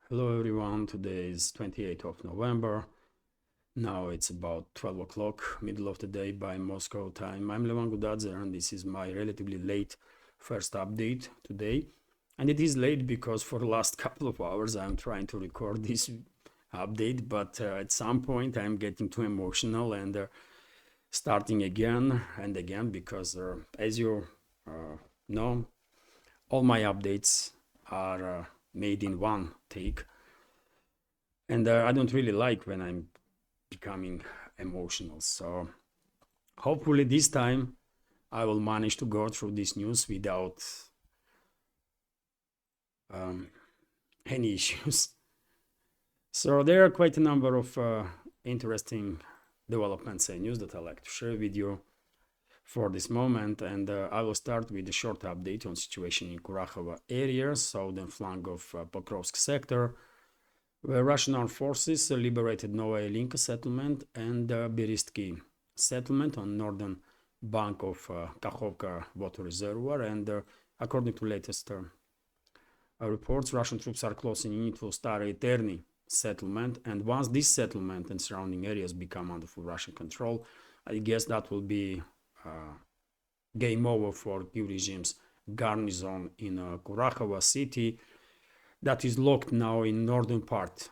Hello everyone, today is 28th of November. Now it's about 12 o'clock, middle of the day by Moscow time. I'm Levan Gudadze and this is my relatively late first update today. And it is late because for the last couple of hours I'm trying to record this update, but at some point I'm getting too emotional and starting again and again because as you know, all my updates are made in one take. And I don't really like when I'm becoming emotional. So hopefully this time I will manage to go through this news without any issues. So there are quite a number of interesting developments and news that I'd like to share with you for this moment, and I will start with a short update on situation in Kurakhova area, southern flank of Pokrovsk sector, where Russian armed forces liberated Novaya Linka settlement and Berestki settlement on northern bank of Kakhovka water reservoir. And according to latest reports, Russian troops are closing in to Stary Terny settlement. And once this settlement and surrounding areas become under full Russian control, I guess that will be game over for Kiev regime's garrison in Kurakhova city that is locked now in northern part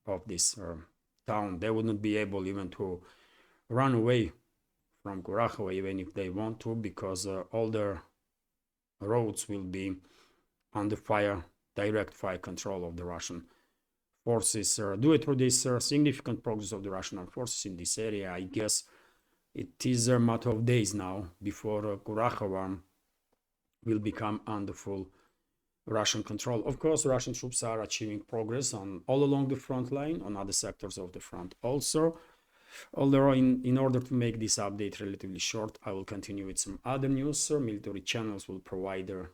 of this town. They would not be able even to run away from Kurakhova even if they want to, because all their roads will be under fire, direct fire control of the Russian forces. Due to this significant progress of the Russian armed forces in this area, I guess it is a matter of days now before Kurakhova will become under full Russian control. Of course, Russian troops are achieving progress on all along the front line, on other sectors of the front also. Although in order to make this update relatively short, I will continue with some other news. Military channels will provide a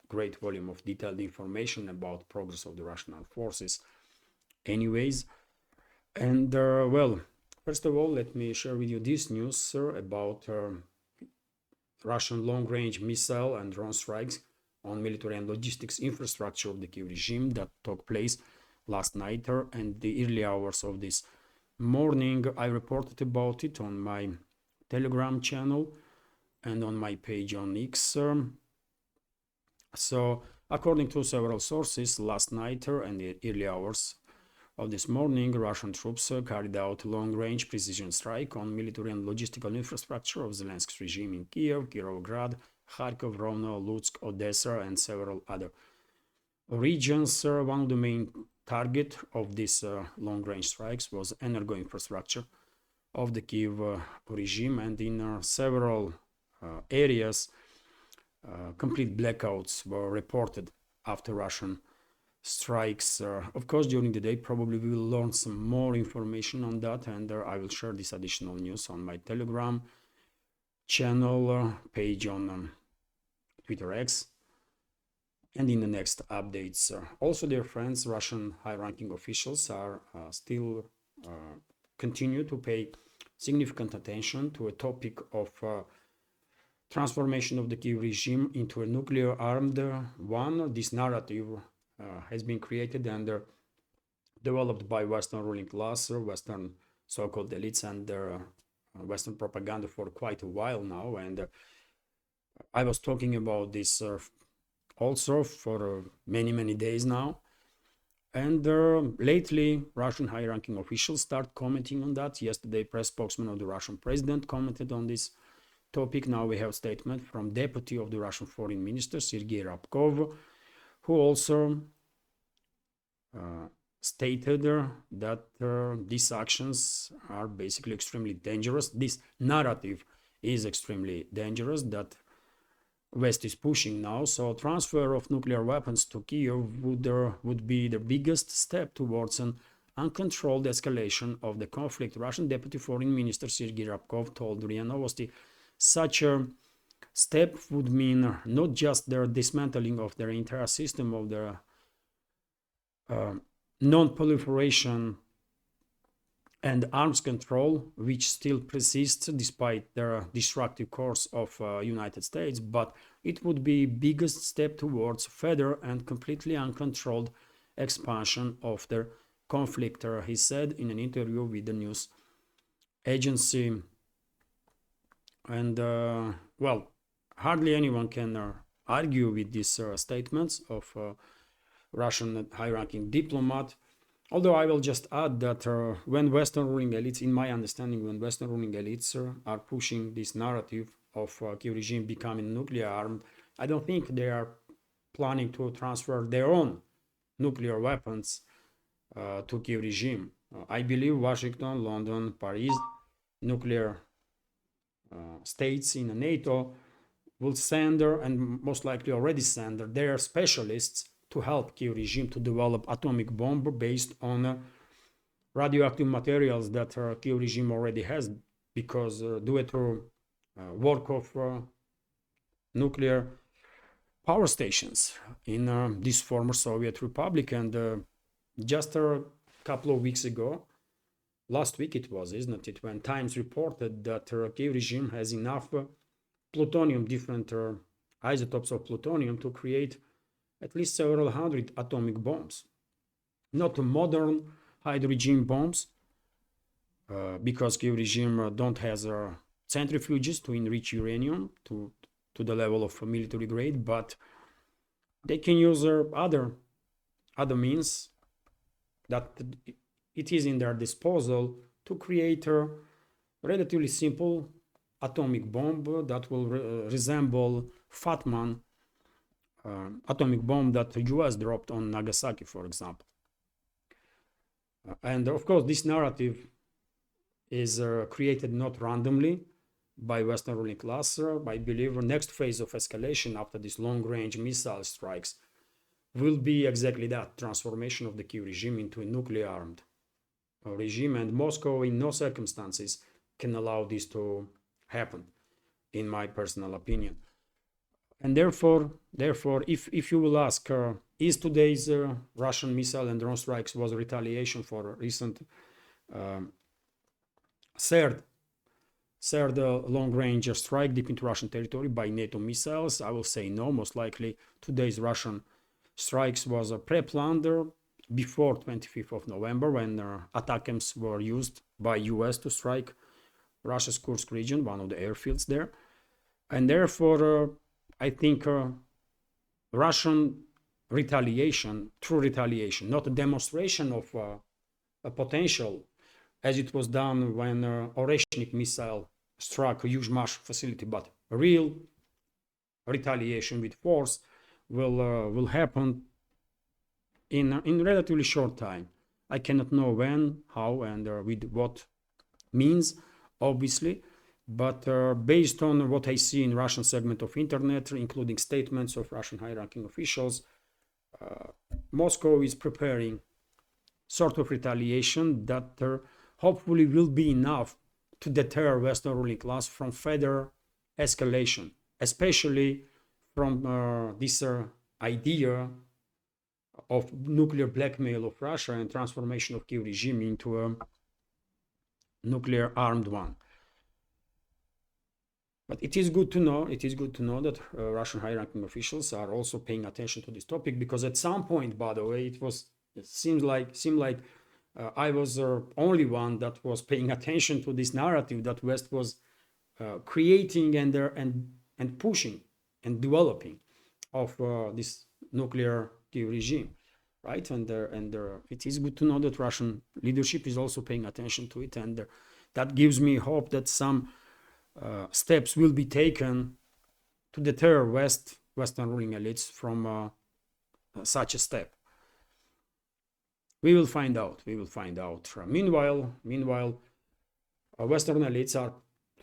great volume of detailed information about progress of the Russian armed forces anyways. And well, first of all, let me share with you this news about Russian long-range missile and drone strikes on military and logistics infrastructure of the Kiev regime that took place last night and the early hours of this morning. I reported about it on my Telegram channel and on my page on X. So according to several sources, last night and the early hours of this morning, Russian troops carried out a long-range precision strike on military and logistical infrastructure of Zelensky's regime in Kiev, Kirovgrad, Kharkov, Rovno, Lutsk, Odessa, and several other regions. One of the main target of these long-range strikes was energo infrastructure of the Kiev regime, and in several areas, complete blackouts were reported after Russian strikes. Of course, during the day, probably we will learn some more information on that, and I will share this additional news on my Telegram channel page on Twitter X and in the next updates. Also, dear friends, Russian high-ranking officials are still continue to pay significant attention to a topic of transformation of the Kiev regime into a nuclear-armed one. This narrative has been created and developed by Western ruling class, Western so-called elites, and their Western propaganda for quite a while now. And I was talking about this also for many days now. And lately, Russian high-ranking officials start commenting on that. Yesterday, press spokesman of the Russian president commented on this topic. Now we have a statement from deputy of the Russian foreign minister, Sergei Rabkov, who also stated that these actions are basically extremely dangerous. This narrative is extremely dangerous that West is pushing now. So transfer of nuclear weapons to Kiev would be the biggest step towards an uncontrolled escalation of the conflict. Russian Deputy Foreign Minister Sergei Rabkov told RIA Novosti such a step would mean not just the dismantling of their entire system of the non-proliferation and arms control, which still persists despite the destructive course of United States, but it would be biggest step towards further and completely uncontrolled expansion of the conflict, he said in an interview with the news agency. And well, hardly anyone can argue with these statements of Russian high-ranking diplomat. Although I will just add that when Western ruling elites, in my understanding, when Western ruling elites are pushing this narrative of Kiev regime becoming nuclear armed, I don't think they are planning to transfer their own nuclear weapons to Kiev regime. I believe Washington, London, Paris, nuclear states in NATO will send, and most likely already send, their specialists to help Kiev regime to develop atomic bomb based on radioactive materials that Kiev regime already has, because due to work of nuclear power stations in this former Soviet republic. And just a couple of weeks ago, last week it was, isn't it, when Times reported that Kiev regime has enough plutonium, different isotopes of plutonium, to create at least several hundred atomic bombs. Not modern hydrogen bombs, because Kiev regime don't has centrifuges to enrich uranium to the level of military grade, but they can use other means that it is in their disposal to create a relatively simple atomic bomb that will resemble Fat Man atomic bomb that the US dropped on Nagasaki, for example. And of course, this narrative is created not randomly by Western ruling class. I believe the next phase of escalation after these long-range missile strikes will be exactly that, transformation of the Kiev regime into a nuclear-armed regime, and Moscow in no circumstances can allow this to happen, in my personal opinion. And therefore, if you will ask, is today's Russian missile and drone strikes was retaliation for a recent third long-range strike deep into Russian territory by NATO missiles? I will say no. Most likely, today's Russian strikes was pre-planned before 25th of November, when ATACMS were used by US to strike Russia's Kursk region, one of the airfields there. And therefore, I think Russian retaliation, true retaliation, not a demonstration of a potential, as it was done when Oreshnik missile struck a huge Mash facility, but real retaliation with force will happen in relatively short time. I cannot know when, how, and with what means, obviously, but based on what I see in Russian segment of internet, including statements of Russian high-ranking officials, Moscow is preparing sort of retaliation that hopefully will be enough to deter Western ruling class from further escalation, especially from this idea of nuclear blackmail of Russia and transformation of Kiev regime into a nuclear armed one. But it is good to know that Russian high-ranking officials are also paying attention to this topic, because at some point, by the way, it seemed like I was the only one that was paying attention to this narrative that West was creating and pushing and developing of this nuclear Kiev regime, right? And it is good to know that Russian leadership is also paying attention to it, and that gives me hope that some steps will be taken to deter Western ruling elites from such a step. We will find out. Meanwhile, Western elites are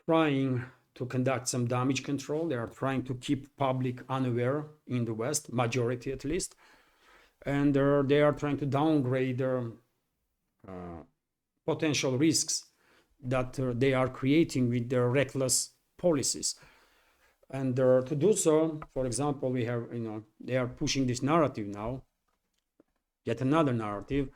trying to conduct some damage control. They are trying to keep public unaware in the West, majority at least, and they are trying to downgrade their potential risks that they are creating with their reckless policies. And to do so, for example, we have, they are pushing this narrative now, yet another narrative,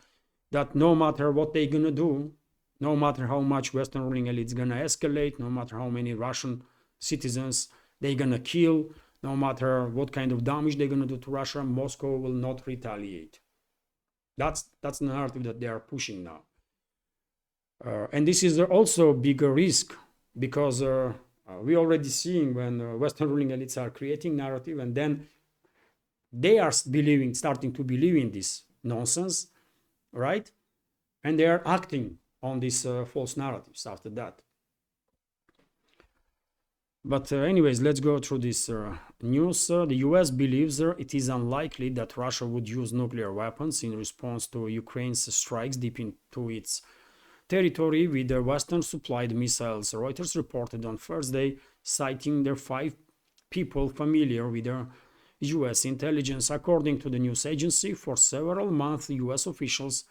that no matter what they're gonna do, no matter how much Western ruling elites gonna escalate, no matter how many Russian citizens they're gonna kill, no matter what kind of damage they're gonna do to Russia, Moscow will not retaliate. That's the narrative that they are pushing now. And this is also a bigger risk because we already seeing when Western ruling elites are creating narrative and then they are starting to believe in this nonsense, right? And they are acting on these false narratives after that. But anyways, let's go through this news. The US believes it is unlikely that Russia would use nuclear weapons in response to Ukraine's strikes deep into its territory with Western-supplied missiles. Reuters reported on Thursday, citing their 5 people familiar with the US intelligence. According to the news agency, for several months, US officials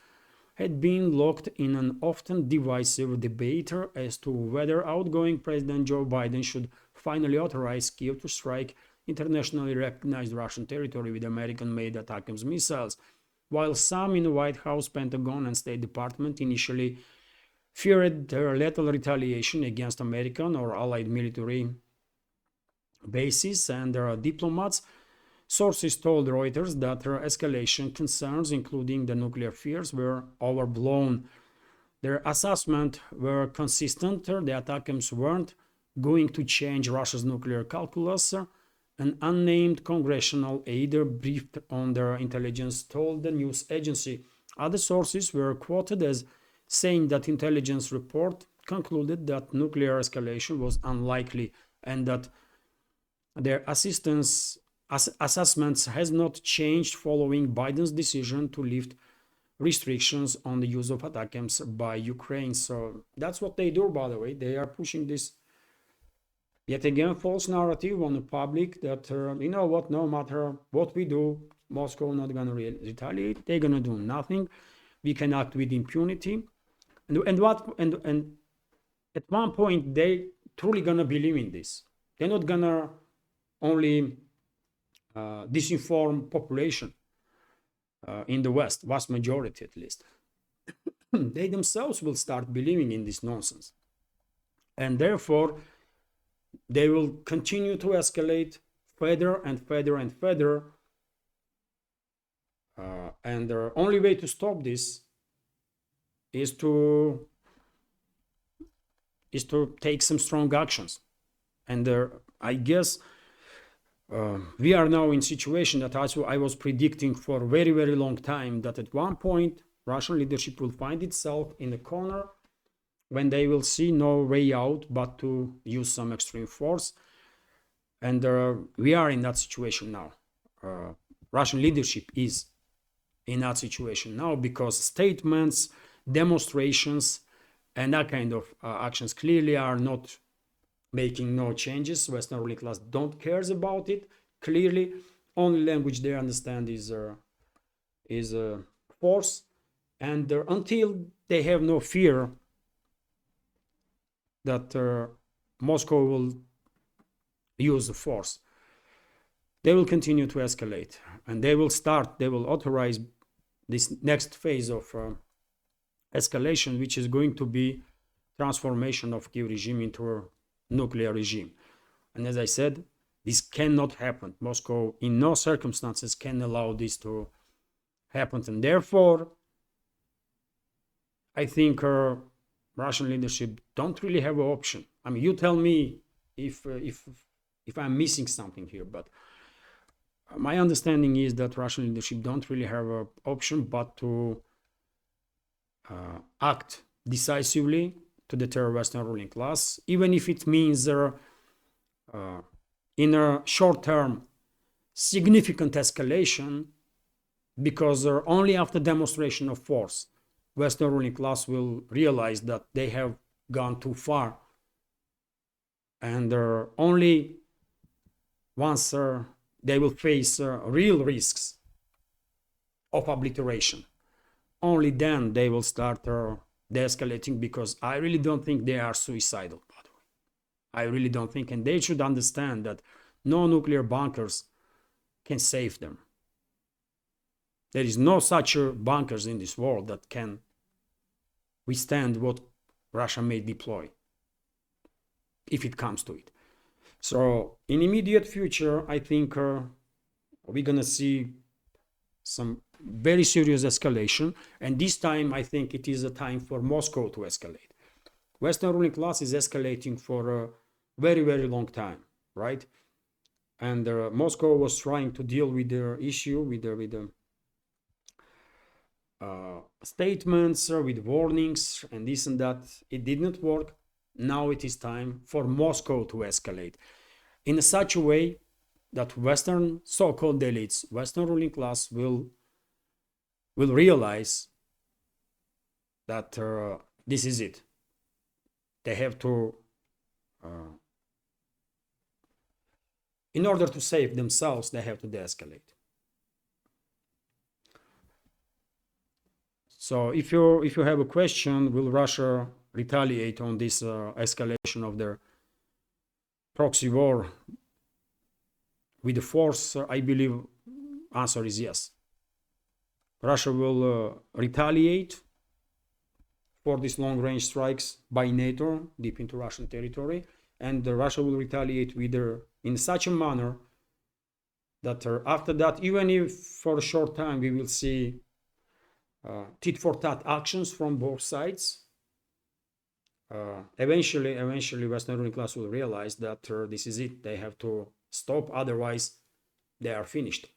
had been locked in an often divisive debate as to whether outgoing President Joe Biden should finally authorize Kyiv to strike internationally recognized Russian territory with American-made ATACMS missiles. While some in the White House, Pentagon, and State Department initially feared lethal retaliation against American or allied military bases and their diplomats, sources told Reuters that escalation concerns, including the nuclear fears, were overblown. Their assessment were consistent. The ATACMS weren't going to change Russia's nuclear calculus. An unnamed congressional aide briefed on their intelligence told the news agency. Other sources were quoted as saying that intelligence report concluded that nuclear escalation was unlikely and that their assessments has not changed following Biden's decision to lift restrictions on the use of ATACMS by Ukraine. So that's what they do, by the way. They are pushing this yet again false narrative on the public that you know what, no matter what we do, Moscow not gonna retaliate. They're gonna do nothing. We can act with impunity. And at one point they truly gonna believe in this. They're not gonna only disinform population in the West, vast majority at least. They themselves will start believing in this nonsense. And therefore, they will continue to escalate further and further and further. And the only way to stop this is to take some strong actions. And I guess we are now in a situation that also I was predicting for a very, very long time, that at one point Russian leadership will find itself in a corner when they will see no way out but to use some extreme force. And we are in that situation now. Russian leadership is in that situation now because statements, demonstrations, and that kind of actions clearly are not making no changes. Western ruling class don't cares about it. Clearly, only language they understand is force, and until they have no fear that Moscow will use the force, they will continue to escalate, and they will authorize this next phase of escalation, which is going to be transformation of Kyiv regime into a nuclear regime. And as I said, this cannot happen. Moscow in no circumstances can allow this to happen, and therefore I think Russian leadership don't really have an option. I mean, you tell me if I'm missing something here, but my understanding is that Russian leadership don't really have an option but to act decisively to deter Western ruling class, even if it means in a short term significant escalation, because only after demonstration of force Western ruling class will realize that they have gone too far, and only once they will face real risks of obliteration, only then they will start de-escalating, because I really don't think they are suicidal, by the way. I really don't think, and they should understand that no nuclear bunkers can save them. There is no such bunkers in this world that can withstand what Russia may deploy, if it comes to it. So in immediate future, I think we're gonna see some very serious escalation. And this time, I think it is a time for Moscow to escalate. Western ruling class is escalating for a very, very long time, right? And Moscow was trying to deal with the issue, with the statements, with warnings, and this and that. It did not work. Now it is time for Moscow to escalate in such a way that Western so-called elites, Western ruling class will realize that this is it. They have to, in order to save themselves, they have to de-escalate. So if you have a question, will Russia retaliate on this escalation of their proxy war with the force? I believe answer is yes. Russia will retaliate for these long-range strikes by NATO deep into Russian territory, and Russia will retaliate in such a manner that after that, even if for a short time we will see tit-for-tat actions from both sides, eventually Western ruling class will realize that this is it. They have to stop, otherwise they are finished.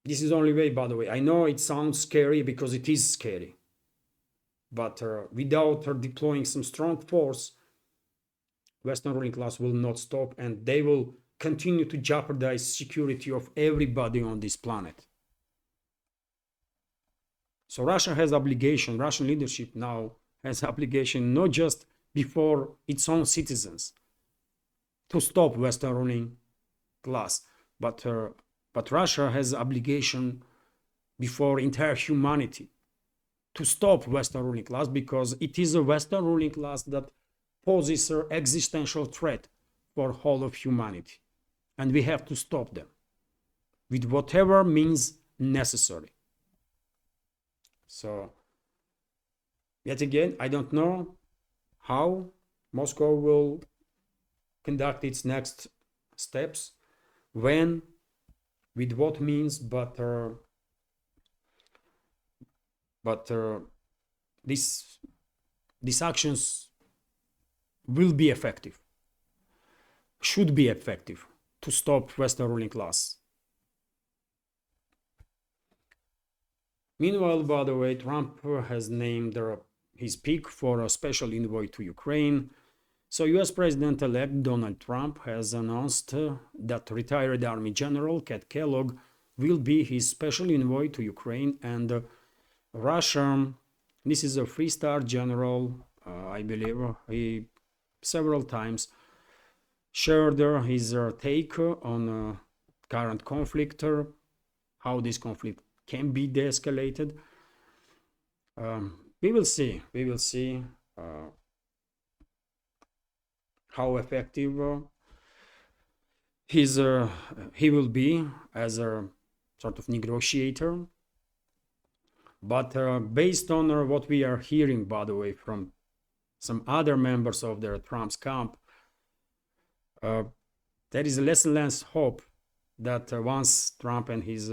This is the only way, by the way. I know it sounds scary because it is scary, but without deploying some strong force, Western ruling class will not stop, and they will continue to jeopardize security of everybody on this planet. So Russia has obligation, Russian leadership now has obligation not just before its own citizens to stop Western ruling class, but Russia has obligation before entire humanity to stop Western ruling class, because it is a Western ruling class that poses an existential threat for whole of humanity, and we have to stop them with whatever means necessary. So yet again, I don't know how Moscow will conduct its next steps, when, with what means, but these actions will be effective, should be effective to stop Western ruling class. Meanwhile, by the way, Trump has named his pick for a special envoy to Ukraine. So US President-elect Donald Trump has announced that retired Army General Kat Kellogg will be his special envoy to Ukraine and Russia. This is a three-star general, I believe. He several times shared his take on current conflict, how this conflict can be de-escalated. We will see how effective he will be as a sort of negotiator. But based on what we are hearing, by the way, from some other members of the Trump's camp, there is less and less hope that once Trump and his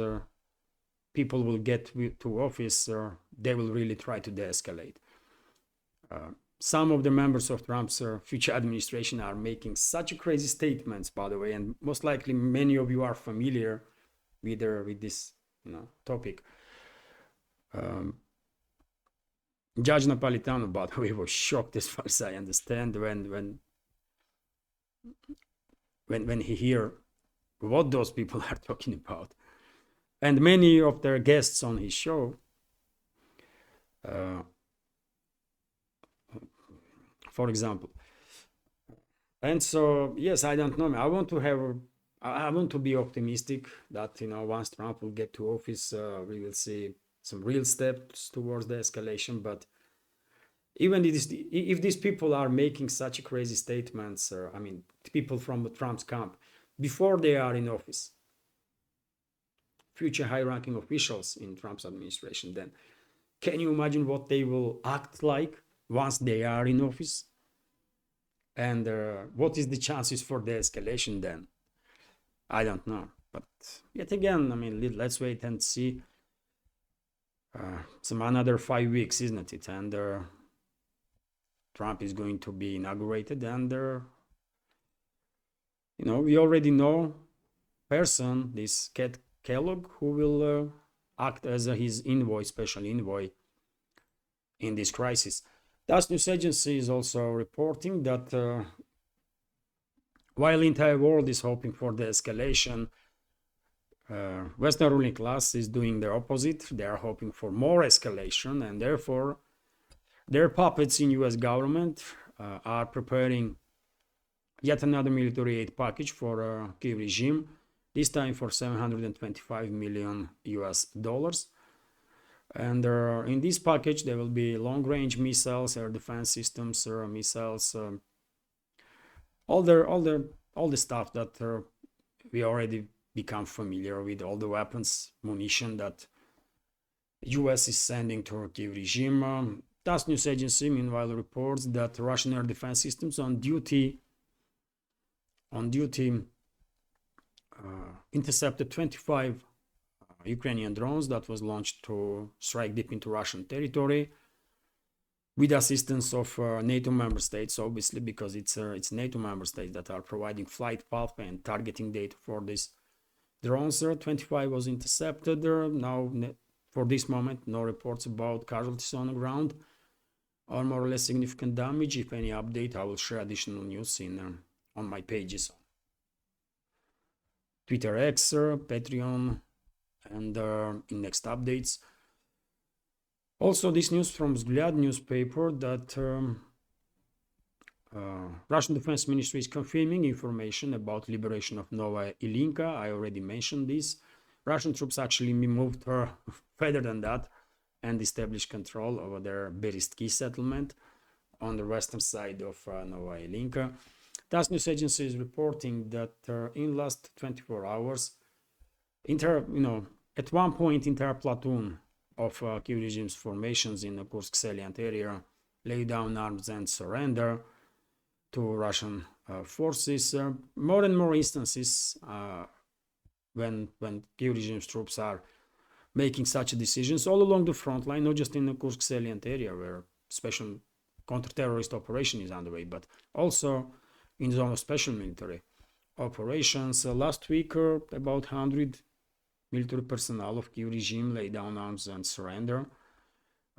people will get to office, they will really try to de-escalate. Some of the members of Trump's future administration are making such crazy statements, by the way, and most likely many of you are familiar with this topic. Judge Napolitano, by the way, was shocked, as far as I understand, when he hear what those people are talking about. And many of their guests on his show, for example. And so, yes, I don't know. I want to be optimistic that once Trump will get to office, we will see some real steps towards the escalation. But even if these people are making such crazy statements, I mean, people from Trump's camp, before they are in office, future high-ranking officials in Trump's administration, then can you imagine what they will act like once they are in office? And what is the chances for the escalation then? I don't know. But yet again, I mean, let's wait and see. Some another 5 weeks, isn't it? And Trump is going to be inaugurated, and we already know person, this Cat Kellogg, who will act as his envoy, special envoy in this crisis. Das news agency is also reporting that while the entire world is hoping for the escalation, Western ruling class is doing the opposite. They are hoping for more escalation, and therefore their puppets in US government are preparing yet another military aid package for Kiev regime, this time for 725 million US dollars. And in this package there will be long-range missiles, air defense systems, missiles, all the stuff that we already become familiar with, all the weapons, munition that US is sending to Kiev regime. TASS news agency meanwhile reports that Russian air defense systems on duty intercepted 25 Ukrainian drones that was launched to strike deep into Russian territory with assistance of NATO member states, obviously, because it's NATO member states that are providing flight path and targeting data for these drones. 25 was intercepted. Now, for this moment, no reports about casualties on the ground or more or less significant damage. If any update, I will share additional news on my pages, Twitter X, Patreon, and in next updates. Also, this news from Vzгляд newspaper that Russian Defense Ministry is confirming information about liberation of Novaya Ilinka. I already mentioned this. Russian troops actually moved further than that and established control over their Berestki settlement on the western side of Novaya Ilinka. TASS news agency is reporting that in last 24 hours, at one point, entire platoon of Kiev regime's formations in the Kursk salient area lay down arms and surrender to Russian forces. More and more instances when Kiev regime's troops are making such decisions all along the front line, not just in the Kursk salient area where special counter-terrorist operation is underway, but also in the zone of special military operations. Last week, about 100 military personnel of Kiev regime lay down arms and surrender.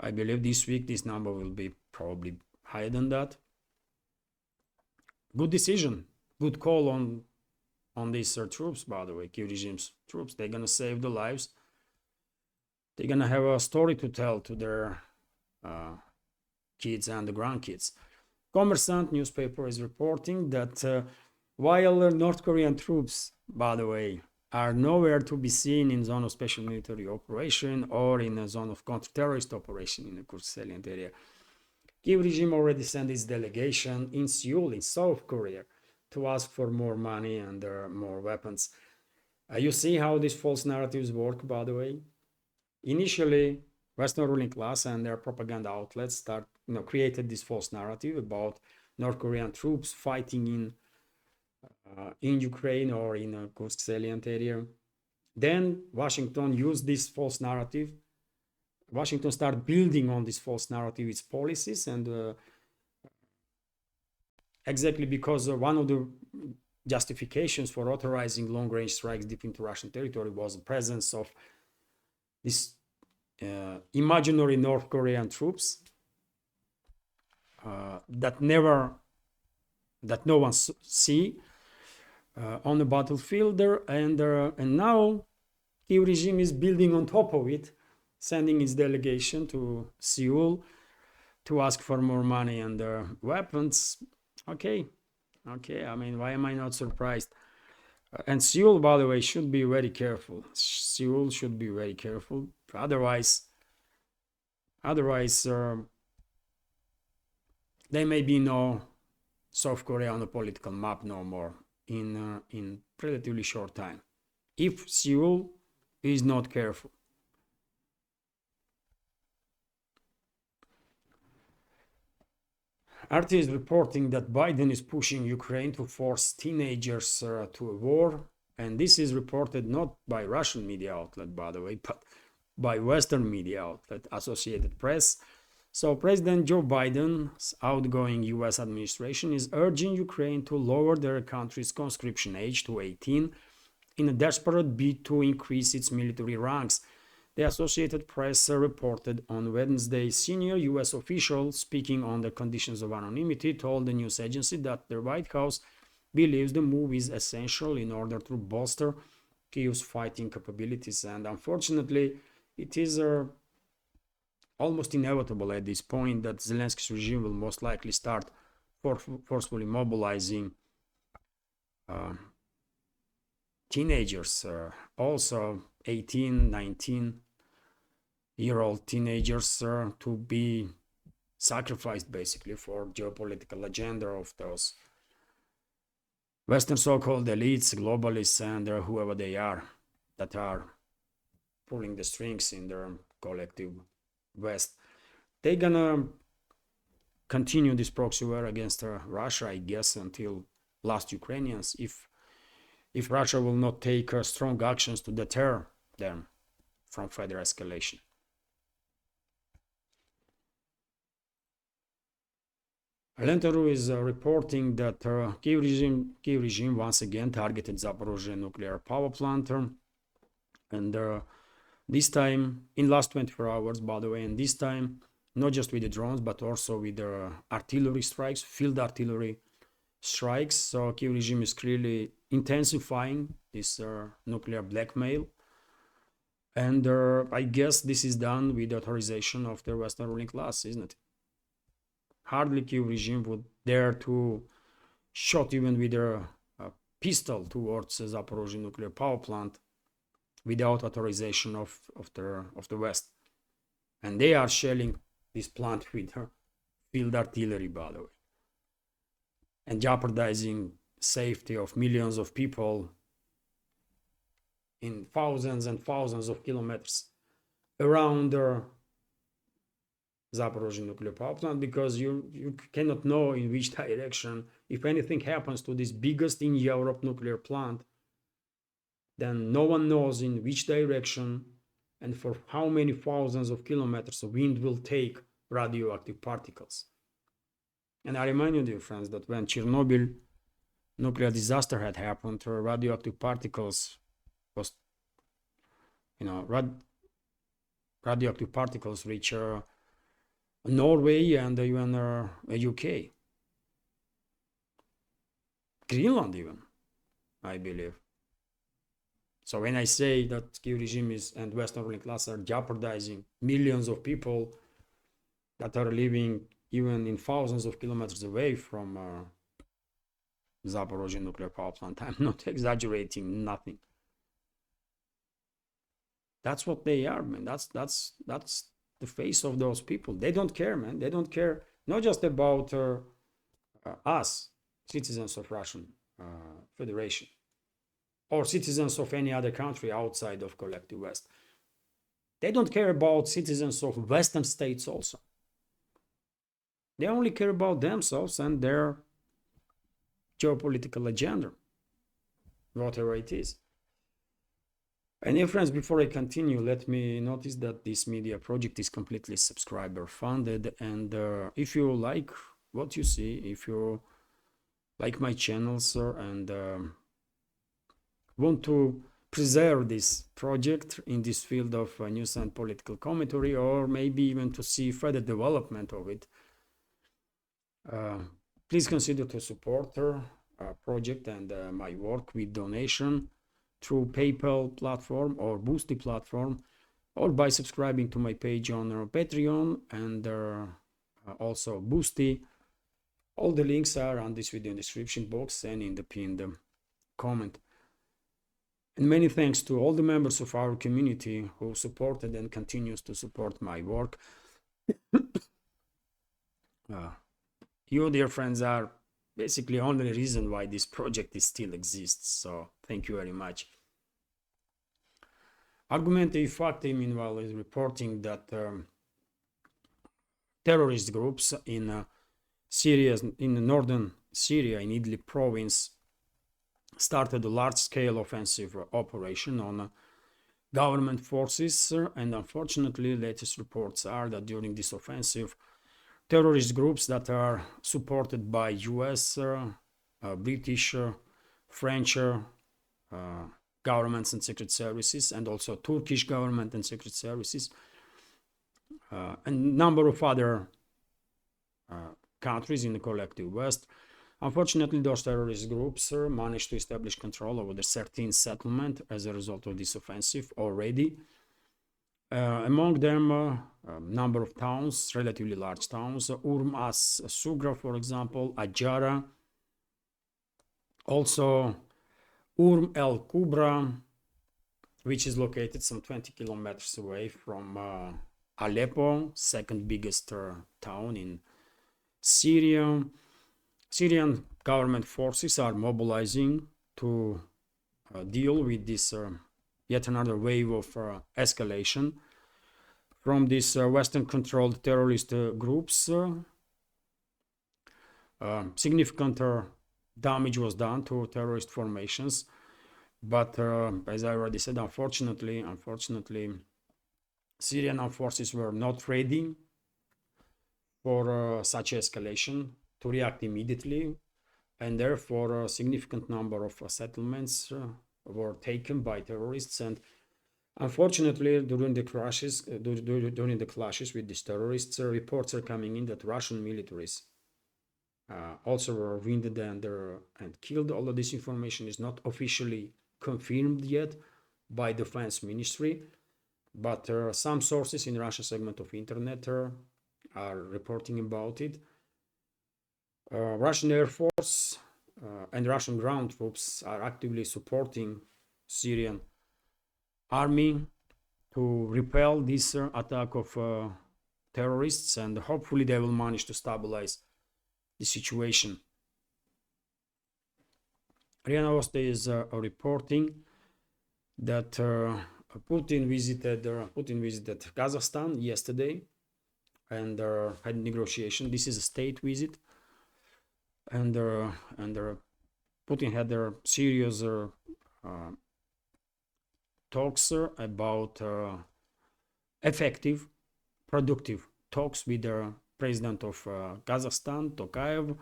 I believe this week this number will be probably higher than that. Good decision, good call on these troops, by the way, Kiev regime's troops. They're gonna save the lives. They're gonna have a story to tell to their kids and the grandkids. Kommersant newspaper is reporting that while North Korean troops, by the way, are nowhere to be seen in zone of special military operation or in a zone of counter-terrorist operation in the Kursk salient area, Kiev regime already sent its delegation in Seoul, in South Korea, to ask for more money and more weapons. You see how these false narratives work, by the way? Initially, Western ruling class and their propaganda outlets created this false narrative about North Korean troops fighting in Ukraine or in a Kursk salient area. Then Washington used this false narrative. Washington started building on this false narrative its policies, and exactly because one of the justifications for authorizing long-range strikes deep into Russian territory was the presence of this imaginary North Korean troops that no one see on the battlefield there, and now Kiev regime is building on top of it, sending its delegation to Seoul to ask for more money and weapons. Okay, I mean, why am I not surprised? And Seoul, by the way, should be very careful. Seoul should be very careful. Otherwise, there may be no South Korea on the political map no more in relatively short time, if Seoul is not careful. RT is reporting that Biden is pushing Ukraine to force teenagers to a war. And this is reported not by Russian media outlet, by the way, but by Western media outlet, Associated Press. So President Joe Biden's outgoing US administration is urging Ukraine to lower their country's conscription age to 18 in a desperate bid to increase its military ranks. The Associated Press reported on Wednesday senior US official speaking on the conditions of anonymity told the news agency that the White House believes the move is essential in order to bolster Kyiv's fighting capabilities, and unfortunately it is almost inevitable at this point that Zelensky's regime will most likely start forcefully mobilizing teenagers, also 18, 19-year-old teenagers to be sacrificed basically for geopolitical agenda of those Western so-called elites, globalists, and whoever they are that are pulling the strings in their collective West. They're gonna continue this proxy war against Russia, I guess, until last Ukrainians, if Russia will not take strong actions to deter them from further escalation. Lentero is reporting that Kyiv regime once again targeted Zaporozhye nuclear power plant, and this time in last 24 hours, by the way, and this time not just with the drones but also with the artillery strikes, field artillery strikes. So Kyiv regime is clearly intensifying this nuclear blackmail, and I guess this is done with the authorization of the Western ruling class, isn't it? Hardly Kyiv regime would dare to shoot even with a pistol towards the Zaporozhye nuclear power plant without authorization of the West. And they are shelling this plant with field artillery, by the way, and jeopardizing safety of millions of people in thousands and thousands of kilometers around the Zaporozhye nuclear power plant, because you cannot know in which direction, if anything happens to this biggest in Europe nuclear plant, then no one knows in which direction and for how many thousands of kilometers the wind will take radioactive particles. And I remind you, dear friends, that when Chernobyl nuclear disaster had happened, radioactive particles was, radioactive particles reach Norway and even UK, Greenland even, I believe. So when I say that Kyiv regime and Western ruling class are jeopardizing millions of people that are living even in thousands of kilometers away from Zaporozhye nuclear power plant, I'm not exaggerating nothing. That's what they are, man. That's the face of those people. They don't care, man. They don't care, not just about us, citizens of Russian Federation, or citizens of any other country outside of collective West. They don't care about citizens of Western states also. They only care about themselves and their geopolitical agenda, whatever it is. And dear friends, before I continue, let me notice that this media project is completely subscriber funded. And if you like what you see, if you like my channels and want to preserve this project in this field of news and political commentary, or maybe even to see further development of it, please consider to support our project and my work with donation through PayPal platform or Boosty platform, or by subscribing to my page on Patreon and also Boosty. All the links are on this video in the description box and in the pinned comment. And many thanks to all the members of our community who supported and continues to support my work. You, dear friends, are basically the only reason why this project still exists. So thank you very much. Argumente Facte, meanwhile, is reporting that terrorist groups in Syria, in northern Syria, in Idlib province, started a large-scale offensive operation on government forces, and unfortunately, latest reports are that during this offensive, terrorist groups that are supported by US, British, French governments and secret services, and also Turkish government and secret services, and a number of other countries in the collective West. Unfortunately, those terrorist groups managed to establish control over the 13th settlement as a result of this offensive already. Among them, a number of towns, relatively large towns, As Sugra, for example, Ajara, also El Kubra, which is located some 20 kilometers away from Aleppo, second biggest town in Syria. Syrian government forces are mobilizing to deal with this yet another wave of escalation from these Western-controlled terrorist groups. Significant damage was done to terrorist formations, but as I already said, unfortunately, Syrian forces were not ready for such escalation to react immediately, and therefore a significant number of settlements were taken by terrorists. And unfortunately, during the clashes with these terrorists, reports are coming in that Russian militaries also were wounded and killed. Although this information is not officially confirmed yet by Defense Ministry, but some sources in Russia segment of internet are reporting about it. Russian Air Force and Russian ground troops are actively supporting Syrian army to repel this attack of terrorists, and hopefully they will manage to stabilize the situation. RIA Novosti is reporting that Putin visited Kazakhstan yesterday and had negotiation. This is a state visit, and Putin had serious talks about effective, productive talks with the president of Kazakhstan, Tokayev.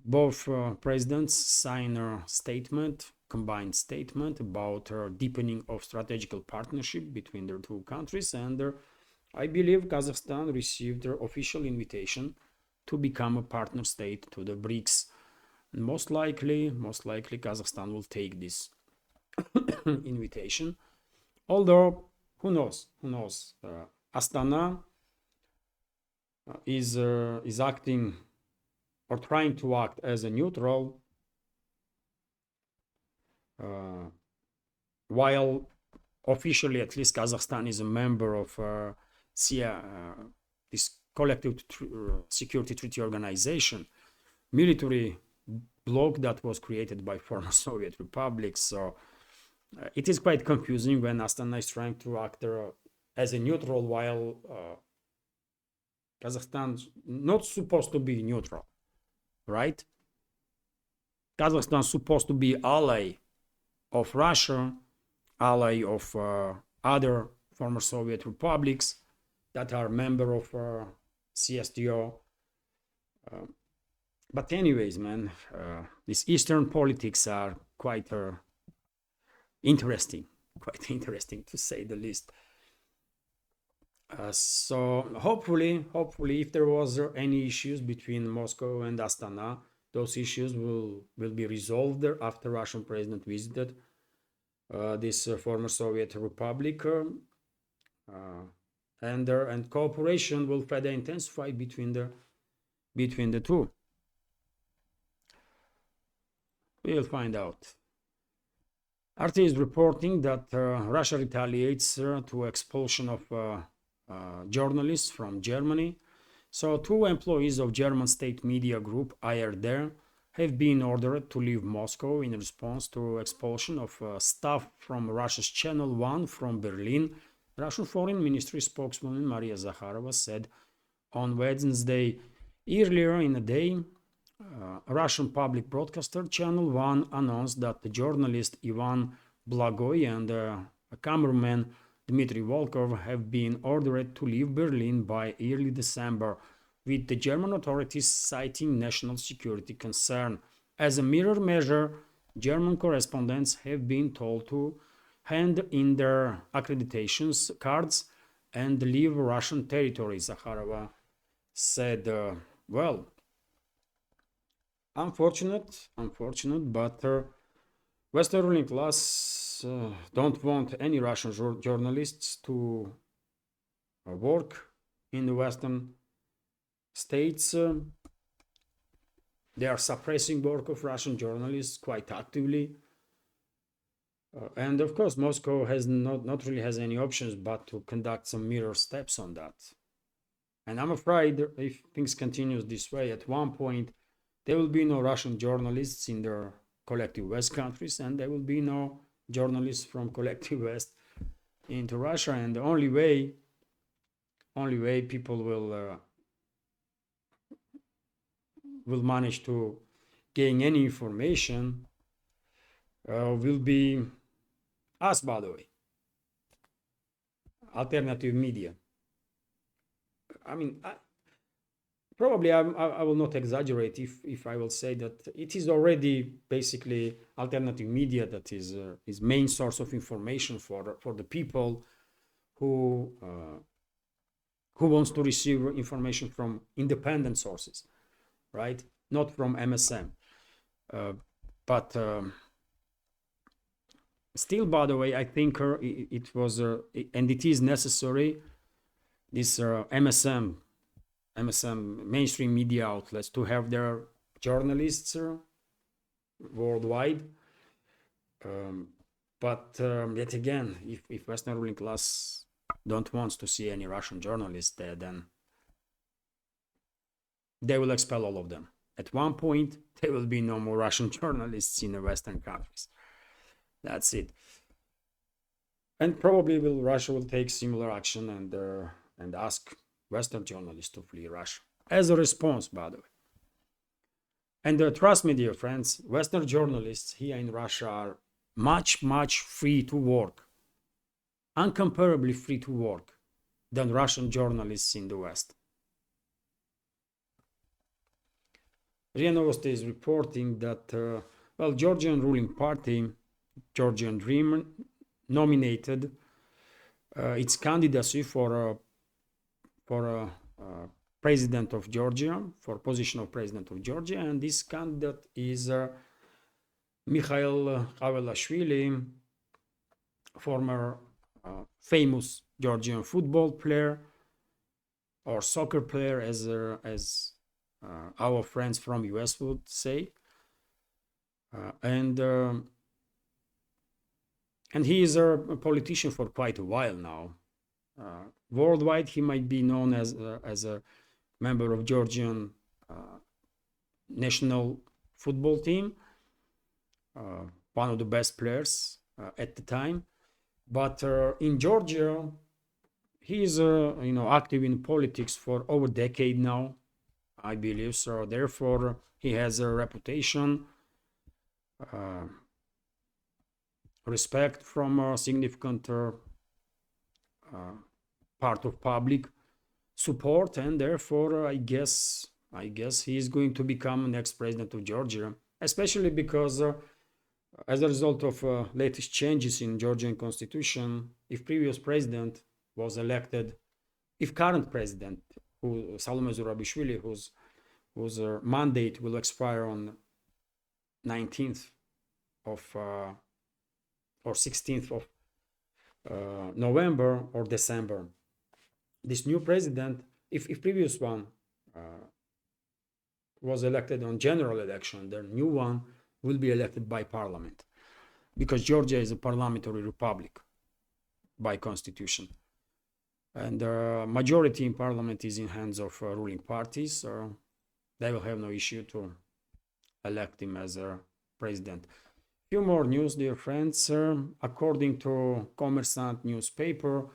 Both presidents signed a combined statement about deepening of strategical partnership between the two countries, and I believe Kazakhstan received their official invitation to become a partner state to the BRICS. And most likely Kazakhstan will take this invitation. Although, who knows? Astana is acting or trying to act as a neutral, while officially, at least, Kazakhstan is a member of this collective security treaty organization, military bloc that was created by former Soviet republics. So it is quite confusing when Astana is trying to act as a neutral, while Kazakhstan's not supposed to be neutral, right? Kazakhstan is supposed to be ally of Russia, ally of other former Soviet republics that are member of CSTO. But anyways, man, these Eastern politics are quite interesting to say the least. So hopefully, if there was any issues between Moscow and Astana, those issues will be resolved after Russian president visited this former Soviet republic, and cooperation will further intensify between the two. We'll find out. RT is reporting that Russia retaliates to expulsion of journalists from Germany. So 2 employees of German state media group ARD have been ordered to leave Moscow in response to expulsion of staff from Russia's Channel 1 from Berlin. Russian Foreign Ministry spokeswoman Maria Zakharova said on Wednesday. Earlier in the day, Russian public broadcaster Channel 1 announced that the journalist Ivan Blagoy and cameraman Dmitry Volkov have been ordered to leave Berlin by early December, with the German authorities citing national security concern. As a mirror measure, German correspondents have been told to hand in their accreditations cards and leave Russian territory, Zakharova said. Well, unfortunate, but Western ruling class don't want any Russian journalists to work in the Western states. They are suppressing work of Russian journalists quite actively. And of course, Moscow has not really has any options but to conduct some mirror steps on that. And I'm afraid if things continue this way, at one point, there will be no Russian journalists in their collective West countries, and there will be no journalists from collective West into Russia. And the only way people will manage to gain any information will be us, by the way, alternative media. I mean, probably I will not exaggerate if I will say that it is already basically alternative media that is main source of information for the people who wants to receive information from independent sources, right? Not from MSM. But still, by the way, I think it was and it is necessary. This MSM mainstream media outlets to have their journalists worldwide. But yet again, if Western ruling class don't want to see any Russian journalists there, then they will expel all of them. At one point, there will be no more Russian journalists in the Western countries. That's it. And probably Russia will take similar action and ask Western journalists to flee Russia as a response, by the way. And trust me, dear friends, Western journalists here in Russia are much free to work, uncomparably free to work than Russian journalists in the West. RIA Novosti is reporting that, Georgian ruling party, Georgian Dream, nominated its candidacy for president of Georgia, for position of president of Georgia, and this candidate is Mikhail Khavelashvili, former famous Georgian football player or soccer player, as our friends from US would say, and he is a politician for quite a while now. Worldwide, he might be known as a member of Georgian national football team, one of the best players at the time. But in Georgia, he is active in politics for over a decade now, I believe. So therefore, he has a reputation, respect from a significant part of public support, and therefore I guess he is going to become next president of Georgia, especially because as a result of latest changes in Georgian constitution, if previous president was elected, if current president, Salome Zurabishvili, whose mandate will expire on 19th of or 16th of November or December, this new president, if previous one was elected on general election, the new one will be elected by parliament, because Georgia is a parliamentary republic by constitution, and the majority in parliament is in hands of ruling parties, so they will have no issue to elect him as a president. Few more news, dear friends. According to Kommersant newspaper,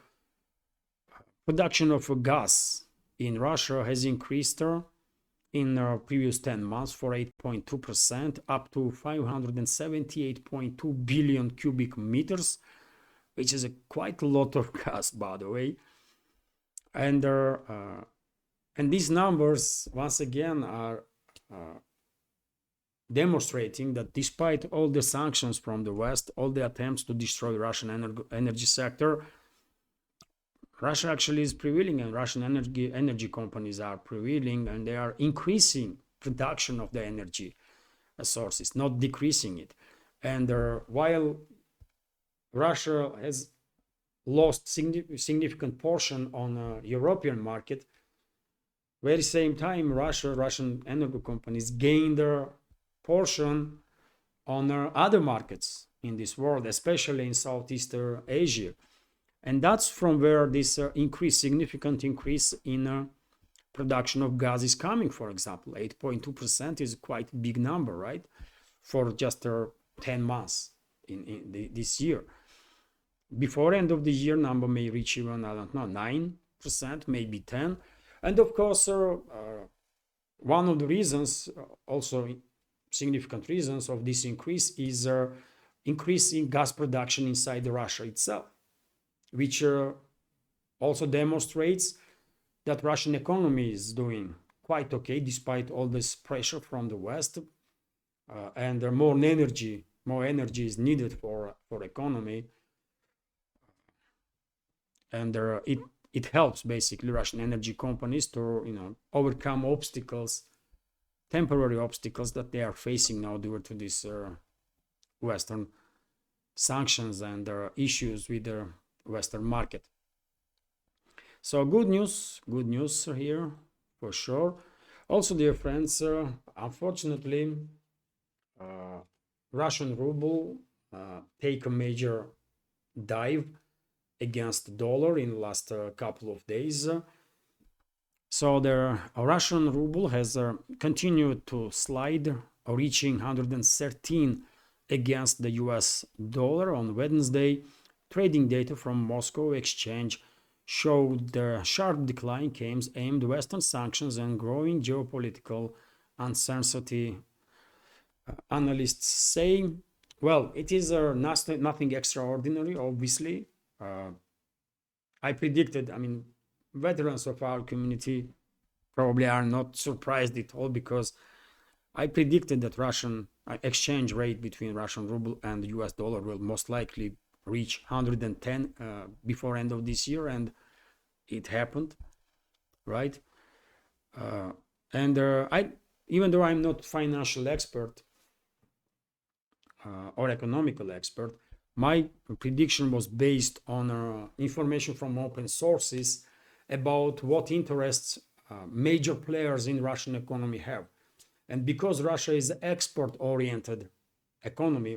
production of gas in Russia has increased in the previous 10 months for 8.2%, up to 578.2 billion cubic meters, which is quite a lot of gas, by the way. And these numbers, once again, are demonstrating that despite all the sanctions from the West, all the attempts to destroy the Russian energy sector, Russia actually is prevailing, and Russian energy companies are prevailing, and they are increasing production of the energy sources, not decreasing it. And while Russia has lost significant portion on European market, very same time Russian energy companies gain their portion on other markets in this world, especially in Southeast Asia. And that's from where this significant increase in production of gas is coming. For example, 8.2% is quite a big number, right? For just 10 months in this year. Before end of the year, number may reach even, I don't know, 9%, maybe 10%. And of course, one of the reasons, also significant reasons of this increase is increase in gas production inside Russia itself, which also demonstrates that Russian economy is doing quite okay despite all this pressure from the West, and more energy is needed for economy, and it helps basically Russian energy companies to overcome temporary obstacles that they are facing now due to this Western sanctions and issues with the Western market. So good news here for sure. Also, dear friends, unfortunately, Russian ruble take a major dive against the dollar in the last couple of days. So the Russian ruble has continued to slide, reaching 113 against the US dollar on Wednesday. Trading data from Moscow exchange showed the sharp decline came amid Western sanctions and growing geopolitical uncertainty. Analysts say, well, it is nothing extraordinary, obviously. I predicted, veterans of our community probably are not surprised at all, because I predicted that Russian exchange rate between Russian ruble and the US dollar will most likely reach 110 before end of this year, and it happened, right? Even though I'm not financial expert or economical expert, my prediction was based on information from open sources about what interests major players in Russian economy have. And because Russia is export-oriented economy,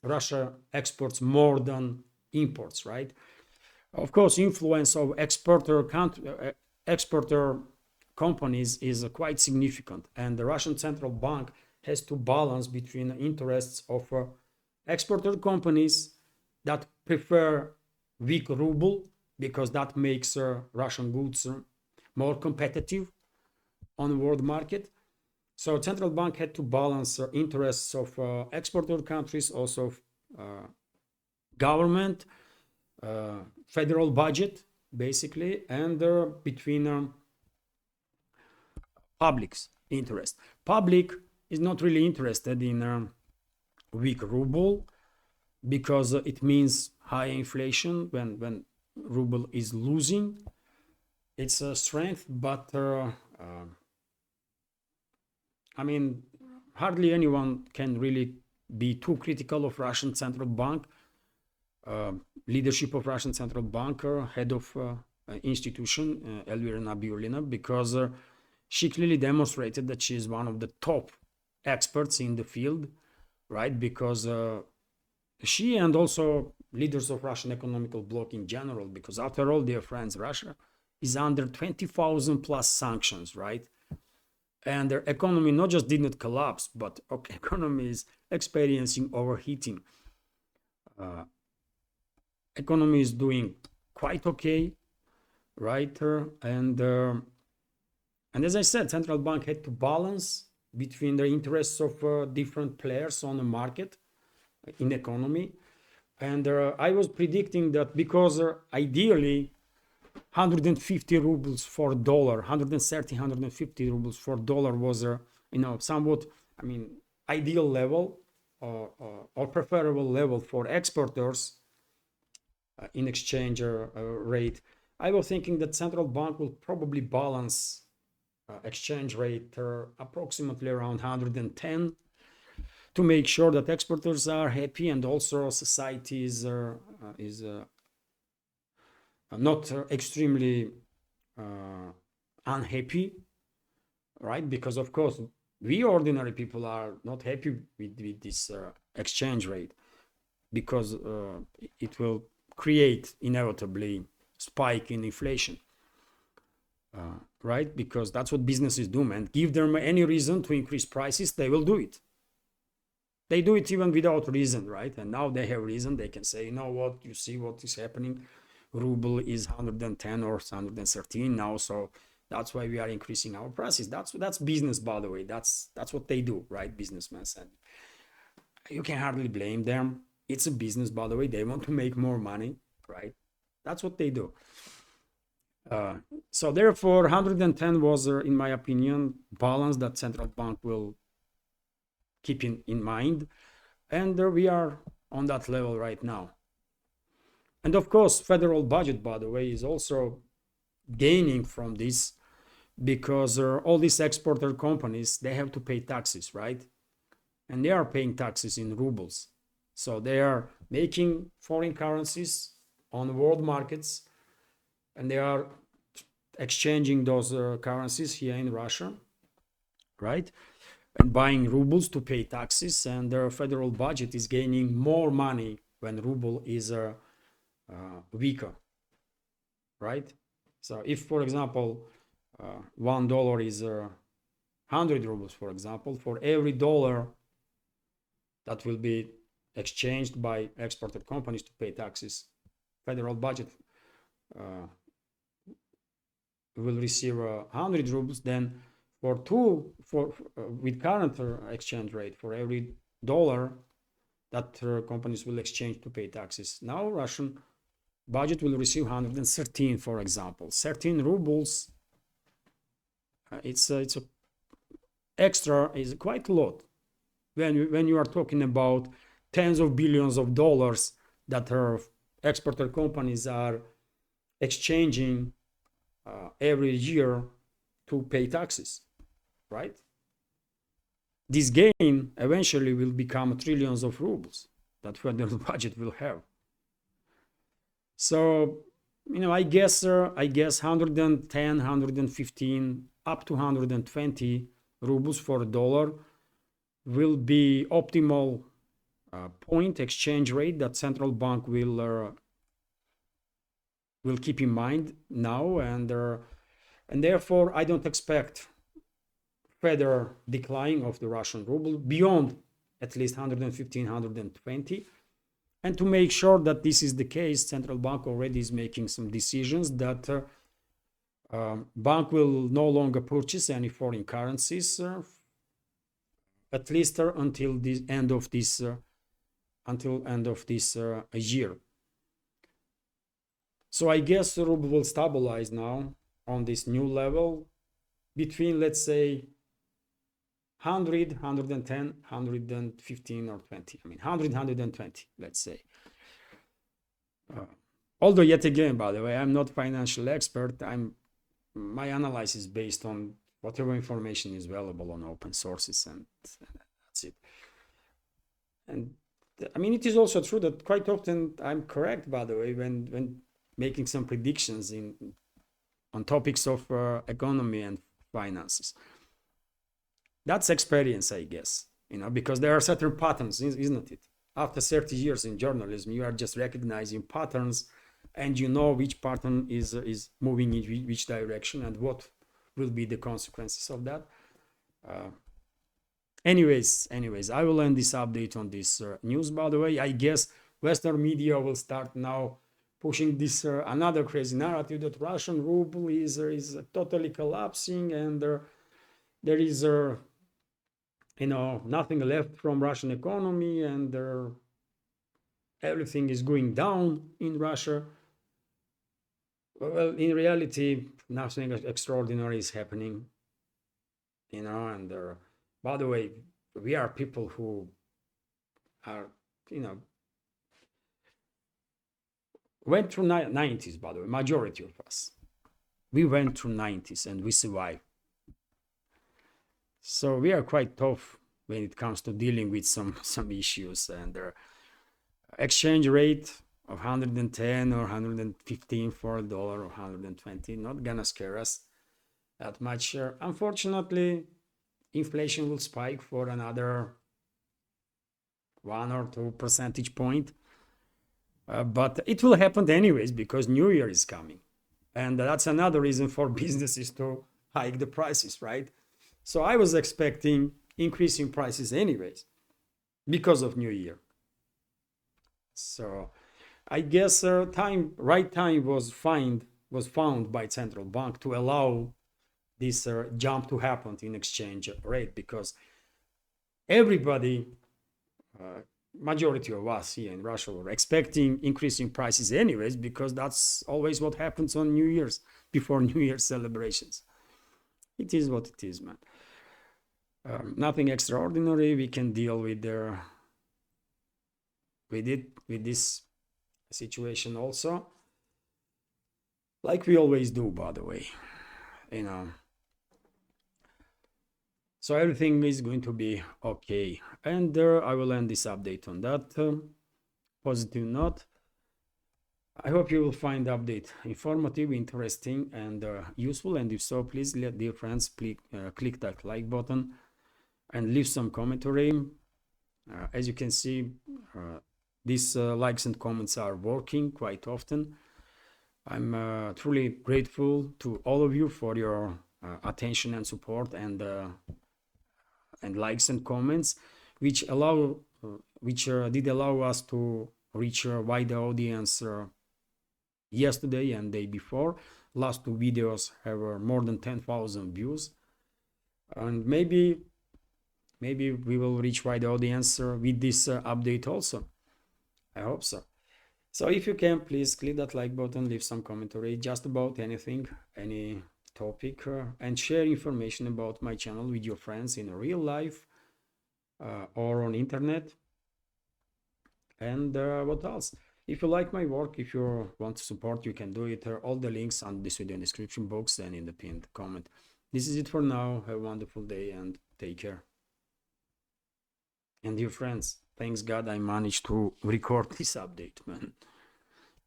Russia exports more than imports, right? Of course, influence of exporter companies is quite significant, and the Russian central bank has to balance between the interests of exporter companies that prefer weak ruble, because that makes Russian goods more competitive on the world market. So central bank had to balance interests of exporter countries, also government, federal budget, basically, and between public's interest. Public is not really interested in weak ruble, because it means high inflation when ruble is losing its strength. But hardly anyone can really be too critical of Russian central bank, leadership of Russian central bank, head of institution, Elvira Nabiullina, because she clearly demonstrated that she is one of the top experts in the field, right? Because she, and also leaders of Russian economical bloc in general, because after all, dear friends, Russia is under 20,000 plus sanctions, right? And their economy not just did not collapse, but economy is experiencing overheating. Economy is doing quite okay, right? And And as I said, central bank had to balance between the interests of different players on the market in economy. And I was predicting that because ideally 150 rubles for dollar, 130, 150 rubles for dollar was, somewhat, ideal level or preferable level for exporters in exchange rate. I was thinking that central bank will probably balance exchange rate approximately around 110 to make sure that exporters are happy and also society is not extremely unhappy, right? Because of course we ordinary people are not happy with this exchange rate, because it will create inevitably spike in inflation, right? Because that's what businesses do, man. Give them any reason to increase prices, they will do it. They do it even without reason, right? And now they have reason. They can say, you know what, you see what is happening. Ruble is 110 or 113 now, so that's why we are increasing our prices. That's business, by the way. That's what they do, right? Businessmen. And you can hardly blame them. It's a business, by the way. They want to make more money, right? That's what they do. So therefore, 110 was, in my opinion, balance that central bank will keep in mind. And we are on that level right now. And of course, federal budget, by the way, is also gaining from this, because all these exporter companies, they have to pay taxes, right? And they are paying taxes in rubles. So they are making foreign currencies on world markets, and they are exchanging those currencies here in Russia, right? And buying rubles to pay taxes, and their federal budget is gaining more money when ruble is weaker, right? So if, for example, $1 is 100 rubles, for example, for every dollar that will be exchanged by exported companies to pay taxes, federal budget will receive 100 rubles. Then with current exchange rate, for every dollar that companies will exchange to pay taxes, now Russian budget will receive 113, for example. 13 rubles, it's a extra, is quite a lot when you are talking about tens of billions of dollars that exporter companies are exchanging every year to pay taxes, right? This gain eventually will become trillions of rubles that federal budget will have. So, I guess 110, 115, up to 120 rubles for a dollar will be optimal point exchange rate that central bank will keep in mind now, and therefore I don't expect further decline of the Russian ruble beyond at least 115, 120. And to make sure that this is the case, central bank already is making some decisions that bank will no longer purchase any foreign currencies, at least until the end of this year. So I guess the ruble will stabilize now on this new level between, let's say, 100, 110, 115 or 20. 100, 120, let's say. Although, yet again, by the way, I'm not financial expert. My analysis is based on whatever information is available on open sources, and that's it. And it is also true that quite often I'm correct, by the way, when making some predictions on topics of economy and finances. That's experience, I guess, because there are certain patterns, isn't it? After 30 years in journalism, you are just recognizing patterns, and you know which pattern is moving in which direction and what will be the consequences of that. Anyways, I will end this update on this news, by the way. I guess Western media will start now pushing this another crazy narrative that Russian ruble is totally collapsing, and there is nothing left from Russian economy, and everything is going down in Russia. Well, in reality, nothing extraordinary is happening, and by the way, we are people who are, went through 90s, by the way, majority of us. We went through 90s and we survived. So we are quite tough when it comes to dealing with some issues, and exchange rate of 110 or 115 for a dollar or 120, not gonna scare us that much. Unfortunately, inflation will spike for another 1 or 2 percentage point, but it will happen anyways because New Year is coming, and that's another reason for businesses to hike the prices, right? So I was expecting increasing prices anyways because of New Year. So I guess right time was found by central bank to allow this jump to happen in exchange rate, because everybody, majority of us here in Russia, were expecting increasing prices anyways, because that's always what happens on New Year's, before New Year's celebrations. It is what it is, man. Nothing extraordinary. We can deal with this situation also, like we always do, by the way. So everything is going to be okay, and I will end this update on that positive note. I hope you will find the update informative, interesting, and useful, and if so, please, dear friends, click that like button and leave some commentary. As you can see, these likes and comments are working quite often. I'm truly grateful to all of you for your attention and support, and likes and comments, which did allow us to reach a wider audience yesterday and day before. Last 2 videos have more than 10,000 views, and maybe we will reach wide audience with this update also. I hope so. So if you can, please click that like button, leave some commentary just about anything, any topic, and share information about my channel with your friends in real life or on internet. And what else? If you like my work, if you want to support, you can do it. All the links on this video description box and in the pinned comment. This is it for now. Have a wonderful day and take care. And dear friends, thanks God I managed to record this update, man.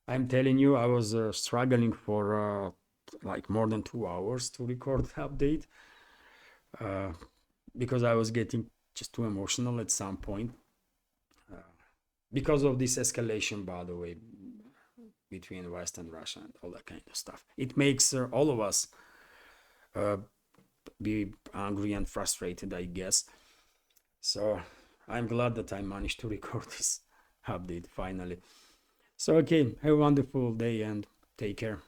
I'm telling you, I was struggling for like more than 2 hours to record the update because I was getting just too emotional at some point because of this escalation, by the way, between West and Russia and all that kind of stuff. It makes all of us be angry and frustrated, I guess. So I'm glad that I managed to record this update finally. So okay, have a wonderful day and take care.